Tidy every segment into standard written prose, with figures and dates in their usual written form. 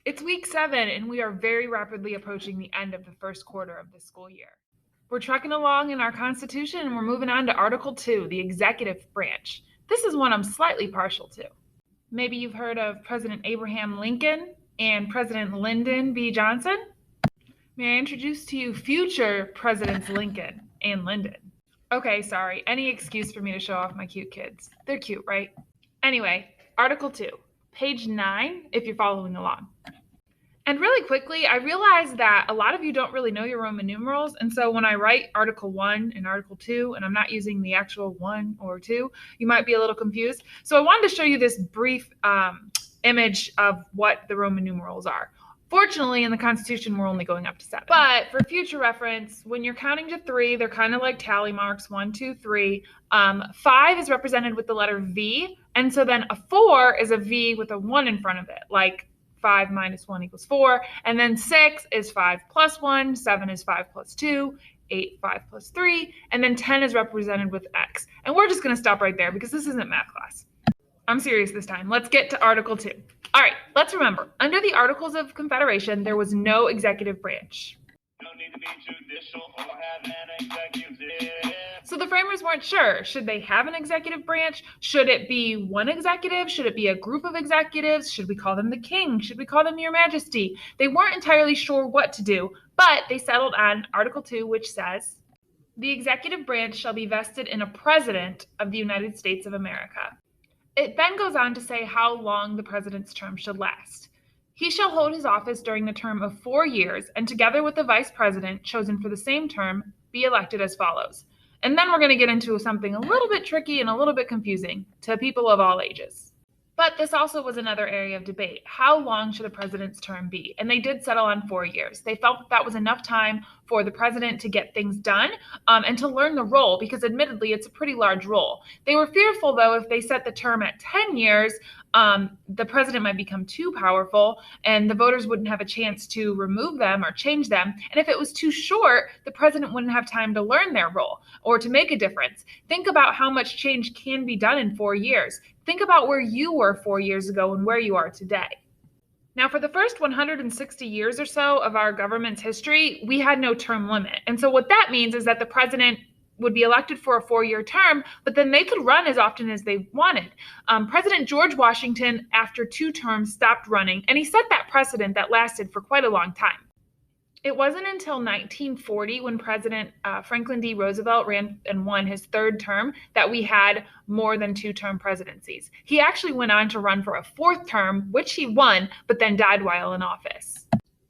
It's week 7, and we are very rapidly approaching the end of the first quarter of this school year. We're trucking along in our Constitution, and we're moving on to Article 2, the executive branch. This is one I'm slightly partial to. Maybe you've heard of President Abraham Lincoln and President Lyndon B. Johnson? May I introduce to you future Presidents Lincoln and Lyndon? Okay, sorry. Any excuse for me to show off my cute kids. They're cute, right? Anyway, Article 2, page 9, if you're following along. And really quickly, I realized that a lot of you don't really know your Roman numerals. And so when I write Article 1 and Article 2, and I'm not using the actual 1 or 2, you might be a little confused. So I wanted to show you this brief image of what the Roman numerals are. Fortunately, in the Constitution, we're only going up to 7. But for future reference, when you're counting to 3, they're kind of like tally marks, 1, 2, 3. 5 is represented with the letter V. And so then a 4 is a V with a 1 in front of it, like 5 minus 1 equals 4. And then 6 is 5 plus 1. 7 is 5 plus 2. 8, 5 plus 3. And then 10 is represented with X. And we're just going to stop right there because this isn't math class. I'm serious this time. Let's get to Article 2. All right, let's remember, under the Articles of Confederation, there was no executive branch. No need to be judicial or have an executive. So the framers weren't sure. Should they have an executive branch? Should it be one executive? Should it be a group of executives? Should we call them the king? Should we call them your majesty? They weren't entirely sure what to do, but they settled on Article 2, which says, the executive branch shall be vested in a president of the United States of America. It then goes on to say how long the president's term should last. He shall hold his office during the term of 4 years, and together with the vice president chosen for the same term, be elected as follows. And then we're going to get into something a little bit tricky and a little bit confusing to people of all ages. But this also was another area of debate. How long should a president's term be? And they did settle on 4 years. They felt that was enough time for the president to get things done and to learn the role, because admittedly, it's a pretty large role. They were fearful, though, if they set the term at 10 years, the president might become too powerful and the voters wouldn't have a chance to remove them or change them. And if it was too short, the president wouldn't have time to learn their role or to make a difference. Think about how much change can be done in 4 years. Think about where you were 4 years ago and where you are today. Now, for the first 160 years or so of our government's history, we had no term limit. And so what that means is that the president would be elected for a 4-year term, but then they could run as often as they wanted. President George Washington, after 2 terms, stopped running, and he set that precedent that lasted for quite a long time. It wasn't until 1940, when President Franklin D. Roosevelt ran and won his 3rd term, that we had more than 2-term presidencies. He actually went on to run for a 4th term, which he won, but then died while in office.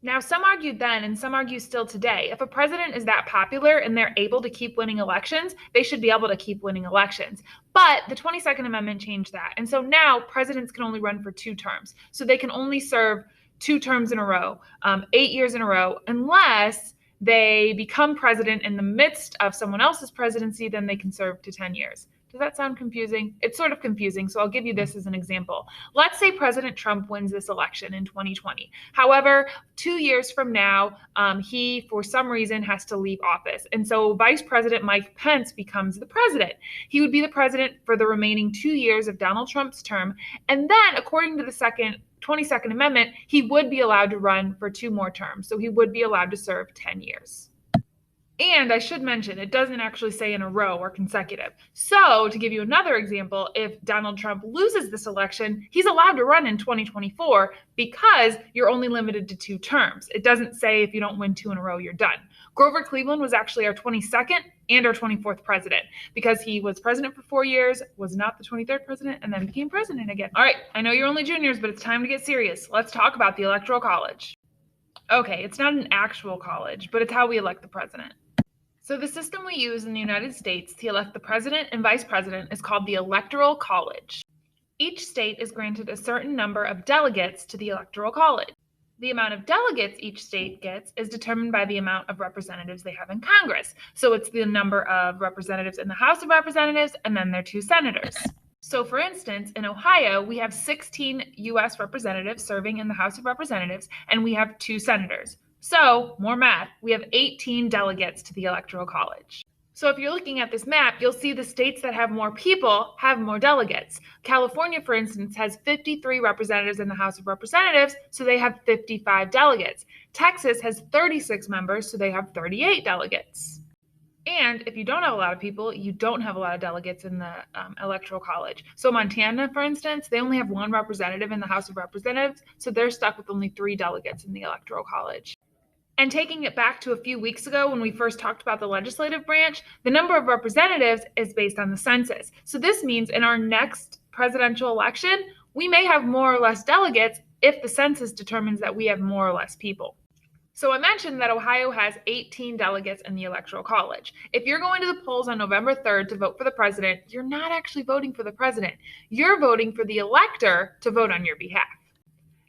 Now, some argued then, and some argue still today, if a president is that popular and they're able to keep winning elections, they should be able to keep winning elections. But the 22nd Amendment changed that. And so now presidents can only run for 2 terms. So they can only serve 2 terms in a row, 8 years in a row, unless they become president in the midst of someone else's presidency, then they can serve to 10 years. Does that sound confusing? It's sort of confusing, so I'll give you this as an example. Let's say President Trump wins this election in 2020. However, 2 years from now, he, for some reason, has to leave office. And so Vice President Mike Pence becomes the president. He would be the president for the remaining 2 years of Donald Trump's term. And then, according to the 22nd Amendment, he would be allowed to run for 2 more terms. So he would be allowed to serve 10 years. And I should mention, it doesn't actually say in a row or consecutive. So to give you another example, if Donald Trump loses this election, he's allowed to run in 2024 because you're only limited to 2 terms. It doesn't say if you don't win 2 in a row, you're done. Grover Cleveland was actually our 22nd and our 24th president because he was president for 4 years, was not the 23rd president, and then became president again. All right, I know you're only juniors, but it's time to get serious. Let's talk about the Electoral College. Okay, it's not an actual college, but it's how we elect the president. So the system we use in the United States to elect the president and vice president is called the Electoral College. Each state is granted a certain number of delegates to the Electoral College. The amount of delegates each state gets is determined by the amount of representatives they have in Congress. So it's the number of representatives in the House of Representatives and then their 2 senators. So for instance, in Ohio, we have 16 U.S. representatives serving in the House of Representatives, and we have 2 senators. So, more math, we have 18 delegates to the Electoral College. So if you're looking at this map, you'll see the states that have more people have more delegates. California, for instance, has 53 representatives in the House of Representatives, so they have 55 delegates. Texas has 36 members, so they have 38 delegates. And if you don't have a lot of people, you don't have a lot of delegates in the Electoral College. So Montana, for instance, they only have one representative in the House of Representatives, so they're stuck with only 3 delegates in the Electoral College. And taking it back to a few weeks ago when we first talked about the legislative branch, the number of representatives is based on the census. So this means in our next presidential election, we may have more or less delegates if the census determines that we have more or less people. So I mentioned that Ohio has 18 delegates in the Electoral College. If you're going to the polls on November 3rd to vote for the president, you're not actually voting for the president. You're voting for the elector to vote on your behalf.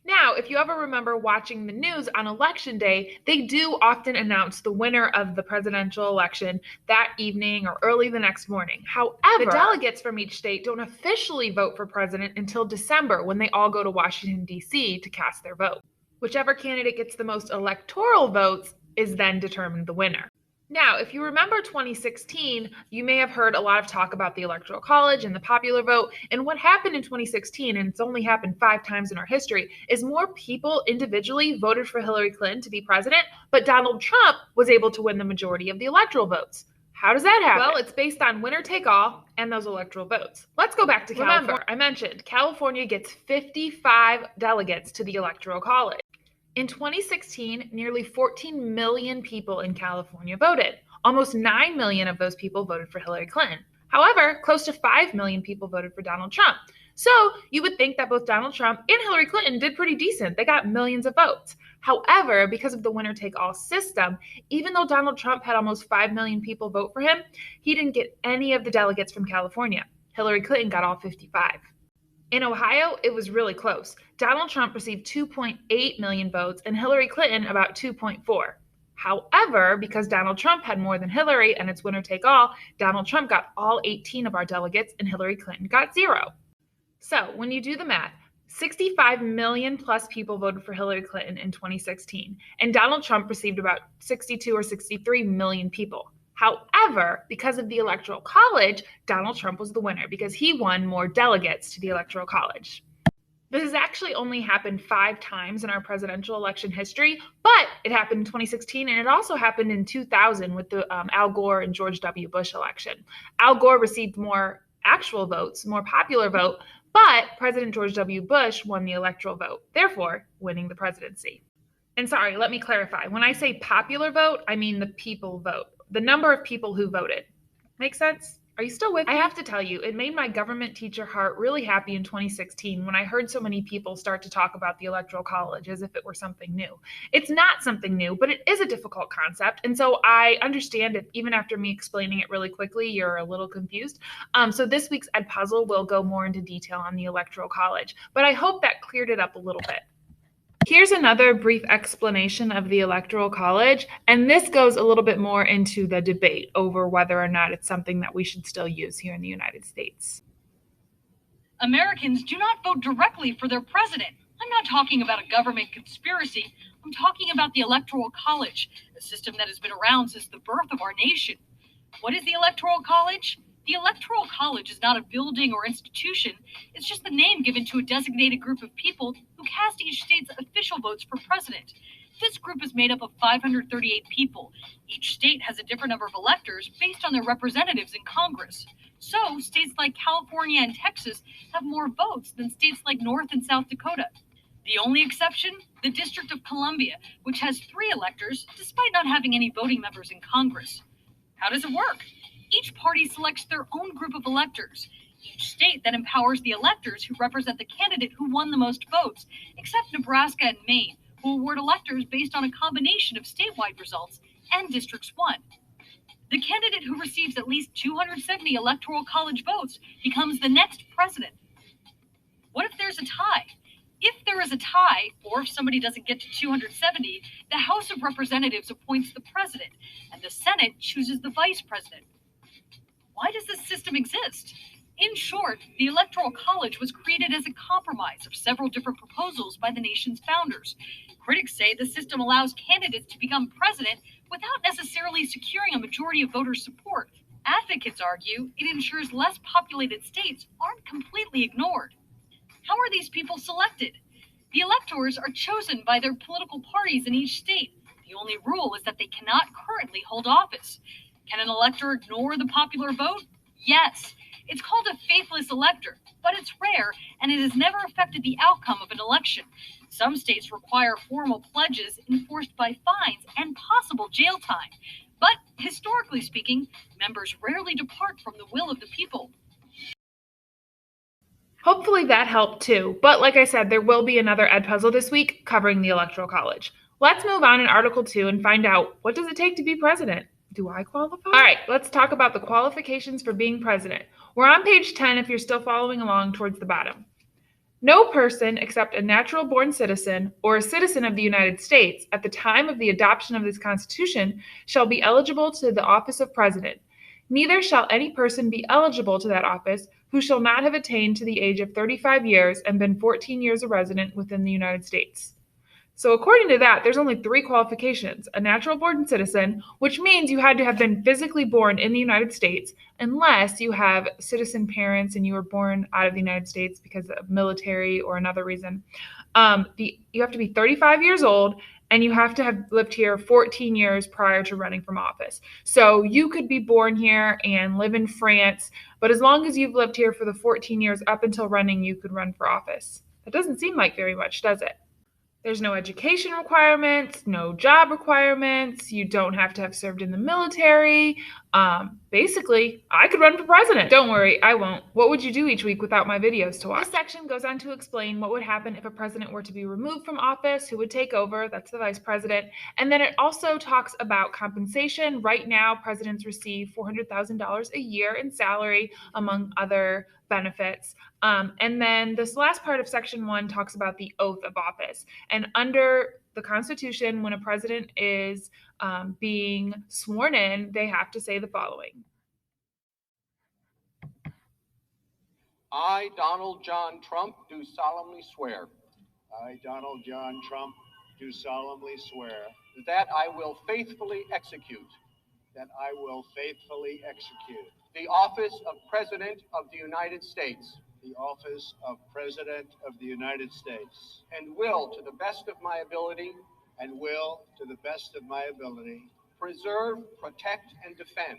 Now, if you ever remember watching the news on Election Day, they do often announce the winner of the presidential election that evening or early the next morning. However, the delegates from each state don't officially vote for president until December when they all go to Washington, D.C. to cast their vote. Whichever candidate gets the most electoral votes is then determined the winner. Now, if you remember 2016, you may have heard a lot of talk about the Electoral College and the popular vote. And what happened in 2016, and it's only happened 5 times in our history, is more people individually voted for Hillary Clinton to be president, but Donald Trump was able to win the majority of the electoral votes. How does that happen? Well, it's based on winner take all and those electoral votes. Let's go back to California. Remember, I mentioned California gets 55 delegates to the Electoral College. In 2016, nearly 14 million people in California voted. Almost 9 million of those people voted for Hillary Clinton. However, close to 5 million people voted for Donald Trump. So you would think that both Donald Trump and Hillary Clinton did pretty decent. They got millions of votes. However, because of the winner-take-all system, even though Donald Trump had almost 5 million people vote for him, he didn't get any of the delegates from California. Hillary Clinton got all 55. In Ohio, it was really close. Donald Trump received 2.8 million votes and Hillary Clinton about 2.4. However, because Donald Trump had more than Hillary and it's winner take all, Donald Trump got all 18 of our delegates and Hillary Clinton got 0. So when you do the math, 65 million plus people voted for Hillary Clinton in 2016, and Donald Trump received about 62 or 63 million people. However, because of the Electoral College, Donald Trump was the winner because he won more delegates to the Electoral College. This has actually only happened 5 times in our presidential election history, but it happened in 2016 and it also happened in 2000 with the Al Gore and George W. Bush election. Al Gore received more actual votes, more popular vote, but President George W. Bush won the electoral vote, therefore winning the presidency. And sorry, let me clarify. When I say popular vote, I mean the people vote. The number of people who voted. Make sense? Are you still with me? I have to tell you, it made my government teacher heart really happy in 2016 when I heard so many people start to talk about the Electoral College as if it were something new. It's not something new, but it is a difficult concept. And so I understand if even after me explaining it really quickly, you're a little confused. So this week's Ed Puzzle will go more into detail on the Electoral College, but I hope that cleared it up a little bit. Here's another brief explanation of the Electoral College, and this goes a little bit more into the debate over whether or not it's something that we should still use here in the United States. Americans do not vote directly for their president. I'm not talking about a government conspiracy. I'm talking about the Electoral College, a system that has been around since the birth of our nation. What is the Electoral College? The Electoral College is not a building or institution. It's just the name given to a designated group of people who cast each state's official votes for president. This group is made up of 538 people. Each state has a different number of electors based on their representatives in Congress. So, states like California and Texas have more votes than states like North and South Dakota. The only exception, the District of Columbia, which has 3 electors despite not having any voting members in Congress. How does it work? Each party selects their own group of electors. Each state then empowers the electors who represent the candidate who won the most votes, except Nebraska and Maine, who award electors based on a combination of statewide results and districts won. The candidate who receives at least 270 Electoral College votes becomes the next president. What if there's a tie? If there is a tie, or if somebody doesn't get to 270, the House of Representatives appoints the president, and the Senate chooses the vice president. Why does this system exist? In short, the Electoral College was created as a compromise of several different proposals by the nation's founders. Critics say the system allows candidates to become president without necessarily securing a majority of voters' support. Advocates argue it ensures less populated states aren't completely ignored. How are these people selected? The electors are chosen by their political parties in each state. The only rule is that they cannot currently hold office. Can an elector ignore the popular vote? Yes. It's called a faithless elector, but it's rare and it has never affected the outcome of an election. Some states require formal pledges enforced by fines and possible jail time. But historically speaking, members rarely depart from the will of the people. Hopefully that helped too, but like I said, there will be another Edpuzzle this week covering the Electoral College. Let's move on in Article 2 and find out, what does it take to be president? Do I qualify? All right, let's talk about the qualifications for being president. We're on page 10 if you're still following along towards the bottom. No person except a natural-born citizen or a citizen of the United States at the time of the adoption of this Constitution shall be eligible to the office of president. Neither shall any person be eligible to that office who shall not have attained to the age of 35 years and been 14 years a resident within the United States. So according to that, there's only 3 qualifications: a natural-born citizen, which means you had to have been physically born in the United States, unless you have citizen parents and you were born out of the United States because of military or another reason. You have to be 35 years old, and you have to have lived here 14 years prior to running from office. So you could be born here and live in France, but as long as you've lived here for the 14 years up until running, you could run for office. That doesn't seem like very much, does it? There's no education requirements, no job requirements. You don't have to have served in the military. Basically, I could run for president. Don't worry, I won't. What would you do each week without my videos to watch? This section goes on to explain what would happen if a president were to be removed from office, who would take over, that's the vice president. And then it also talks about compensation. Right now, presidents receive $400,000 a year in salary, among other benefits. And then this last part of section 1 talks about the oath of office. And under the Constitution, when a president is being sworn in, they have to say the following. I, Donald John Trump, do solemnly swear. I, Donald John Trump, do solemnly swear that I will faithfully execute that I will faithfully execute the office of President of the United States the office of President of the United States and will, to the best of my ability, preserve, protect, and defend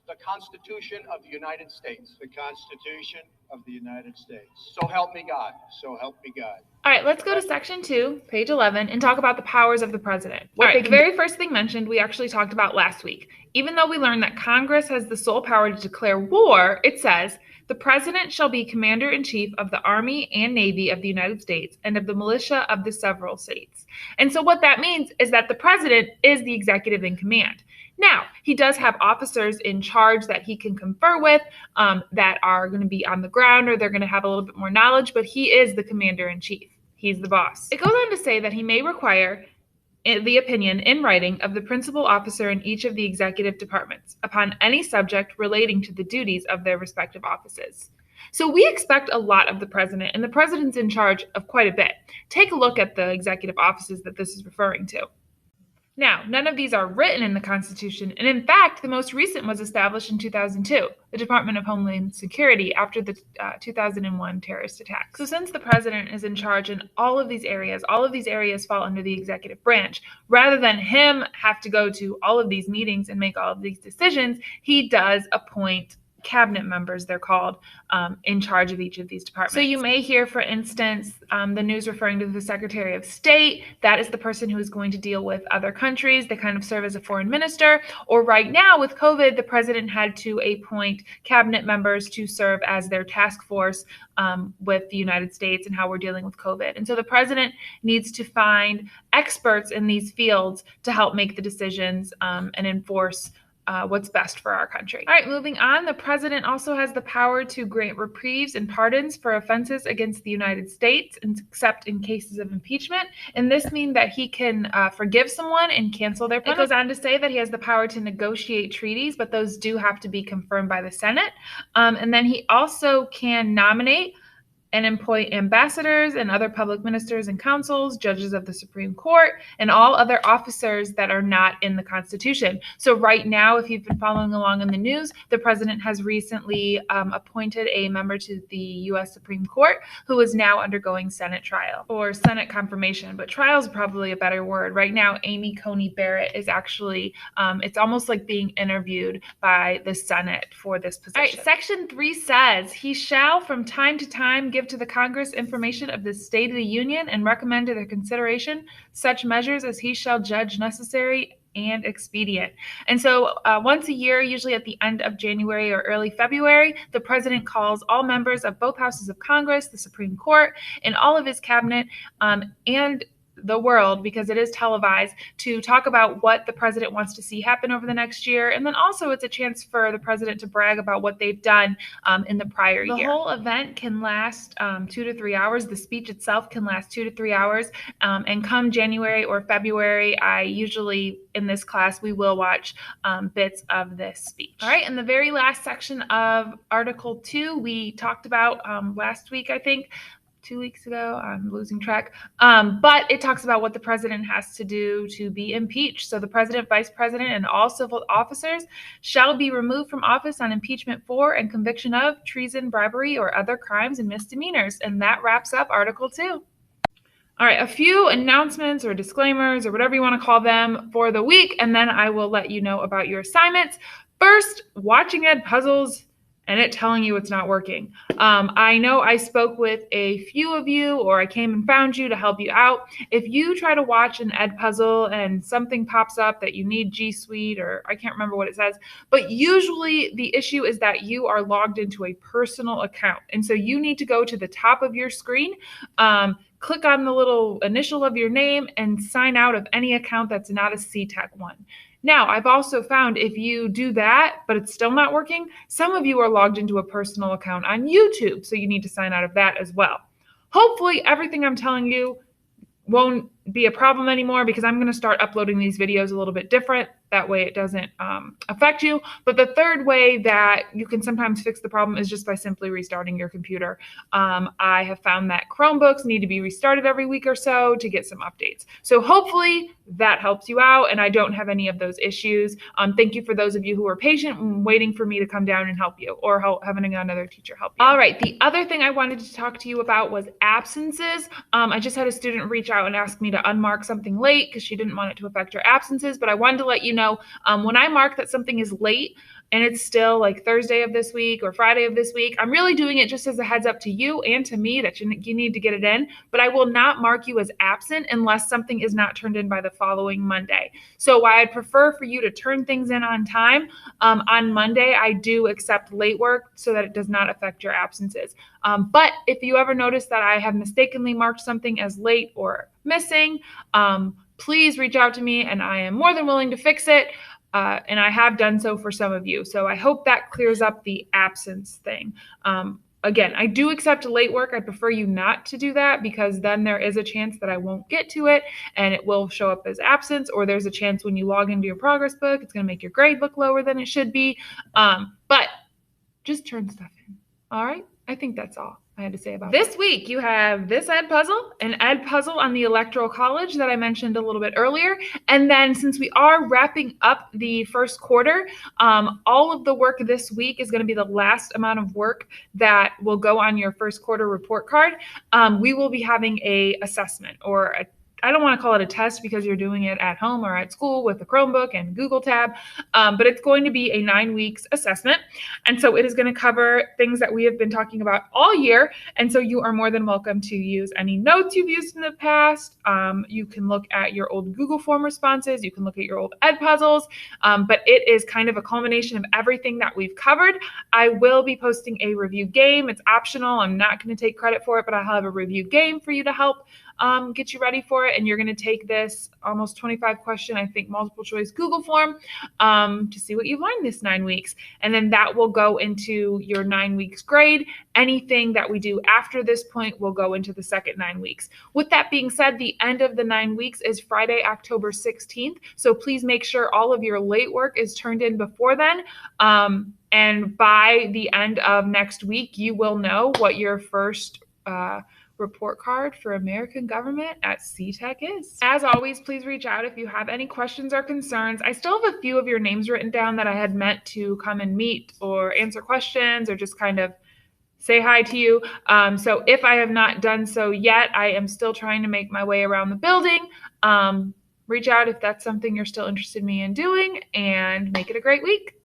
the Constitution of the United States. The Constitution of the United States. So help me God. So help me God. All right, let's go to section 2, page 11, and talk about the powers of the president. All right, the very first thing mentioned we actually talked about last week. Even though we learned that Congress has the sole power to declare war, it says, the president shall be commander-in-chief of the Army and Navy of the United States and of the militia of the several states. And so what that means is that the president is the executive in command. Now, he does have officers in charge that he can confer with that are going to be on the ground, or they're going to have a little bit more knowledge, but he is the commander-in-chief. He's the boss. It goes on to say that he may require the opinion in writing of the principal officer in each of the executive departments upon any subject relating to the duties of their respective offices. So we expect a lot of the president, and the president's in charge of quite a bit. Take a look at the executive offices that this is referring to. Now, none of these are written in the Constitution, and in fact, the most recent was established in 2002, the Department of Homeland Security, after the 2001 terrorist attack. So since the president is in charge in all of these areas fall under the executive branch. Rather than him have to go to all of these meetings and make all of these decisions, he does appoint cabinet members, they're called, in charge of each of these departments. So you may hear, for instance, the news referring to the Secretary of State. That is the person who is going to deal with other countries. They kind of serve as a foreign minister. Or right now with COVID, the president had to appoint cabinet members to serve as their task force with the United States and how we're dealing with COVID. And so the president needs to find experts in these fields to help make the decisions and enforce what's best for our country. All right, moving on. The president also has the power to grant reprieves and pardons for offenses against the United States, except in cases of impeachment. And this means that he can forgive someone and cancel their punishment. It goes on to say that he has the power to negotiate treaties, but those do have to be confirmed by the Senate. And then he also can nominate and appoint ambassadors and other public ministers and councils, judges of the Supreme Court, and all other officers that are not in the Constitution. So right now, if you've been following along in the news, the president has recently appointed a member to the U.S. Supreme Court who is now undergoing Senate trial, or Senate confirmation, but trial is probably a better word. Right now, Amy Coney Barrett is actually, it's almost like being interviewed by the Senate for this position. All right, Section 3 says, he shall from time to time give to the Congress information of the State of the Union and recommend to their consideration such measures as he shall judge necessary and expedient. And so once a year, usually at the end of January or early February, the president calls all members of both houses of Congress, the Supreme Court, and all of his cabinet, and the world, because it is televised, to talk about what the president wants to see happen over the next year. And then also it's a chance for the president to brag about what they've done in the prior year. The whole event can last 2 to 3 hours. The speech itself can last 2 to 3 hours. And come January or February, I usually, in this class, we will watch bits of this speech. All right, and the very last section of Article 2, we talked about last week, I think, 2 weeks ago, I'm losing track, but it talks about what the president has to do to be impeached. So the president, vice president, and all civil officers shall be removed from office on impeachment for and conviction of treason, bribery, or other crimes and misdemeanors. And that wraps up Article 2. All right, a few announcements or disclaimers or whatever you want to call them for the week, and then I will let you know about your assignments. First, watching Edpuzzles and it telling you it's not working. I know I spoke with a few of you, or I came and found you to help you out. If you try to watch an Edpuzzle and something pops up that you need G Suite, or I can't remember what it says, but usually the issue is that you are logged into a personal account. And so you need to go to the top of your screen, click on the little initial of your name, and sign out of any account that's not a CTEC one. Now, I've also found if you do that, but it's still not working, some of you are logged into a personal account on YouTube, so you need to sign out of that as well. Hopefully, everything I'm telling you won't be a problem anymore, because I'm going to start uploading these videos a little bit different. That way it doesn't affect you. But the third way that you can sometimes fix the problem is just by simply restarting your computer. I have found that Chromebooks need to be restarted every week or so to get some updates. So hopefully that helps you out and I don't have any of those issues. Thank you for those of you who are patient and waiting for me to come down and help you, or having another teacher help you. All right, the other thing I wanted to talk to you about was absences. I just had a student reach out and ask me to unmark something late because she didn't want it to affect her absences, but I wanted to let you know, when I mark that something is late and it's still like Thursday of this week or Friday of this week, I'm really doing it just as a heads up to you and to me that you need to get it in, but I will not mark you as absent unless something is not turned in by the following Monday. So while I'd prefer for you to turn things in on time, on Monday, I do accept late work so that it does not affect your absences. But if you ever notice that I have mistakenly marked something as late or missing, please reach out to me and I am more than willing to fix it. And I have done so for some of you. So I hope that clears up the absence thing. Again, I do accept late work. I prefer you not to do that, because then there is a chance that I won't get to it and it will show up as absence, or there's a chance when you log into your progress book, it's going to make your grade look lower than it should be. But just turn stuff in. All right. I think that's all I had to say about this week. You have this Edpuzzle, an Edpuzzle on the Electoral College that I mentioned a little bit earlier. And then since we are wrapping up the first quarter, all of the work this week is going to be the last amount of work that will go on your first quarter report card. We will be having a assessment, or I don't want to call it a test because you're doing it at home or at school with a Chromebook and Google Tab, but it's going to be a 9 weeks assessment. And so it is going to cover things that we have been talking about all year. And so you are more than welcome to use any notes you've used in the past. You can look at your old Google form responses. You can look at your old Edpuzzles, but it is kind of a culmination of everything that we've covered. I will be posting a review game. It's optional. I'm not going to take credit for it, but I'll have a review game for you to help get you ready for it. And you're going to take this almost 25 question, I think, multiple choice Google form to see what you've learned this 9 weeks. And then that will go into your 9 weeks grade. Anything that we do after this point will go into the second 9 weeks. With that being said, the end of the 9 weeks is Friday, October 16th. So please make sure all of your late work is turned in before then. And by the end of next week, you will know what your first report card for American government at CTEC is. As always, please reach out if you have any questions or concerns. I still have a few of your names written down that I had meant to come and meet or answer questions or just kind of say hi to you. So if I have not done so yet, I am still trying to make my way around the building. Reach out if that's something you're still interested in me in doing, and make it a great week.